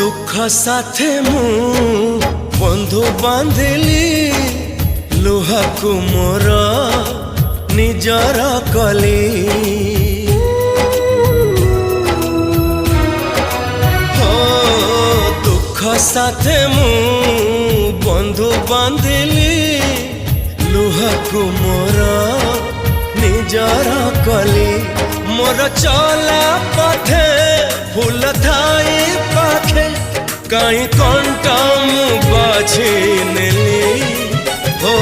दुख साथे मु बंधु बांधिली लुहा को मोर निजर कली हो दुख साथे मु बंधु बांधिली लुहा को मोर निजर कली मोर चला पथे फूल थाई पाखे कहीं कंटा मु बाझी नेली हो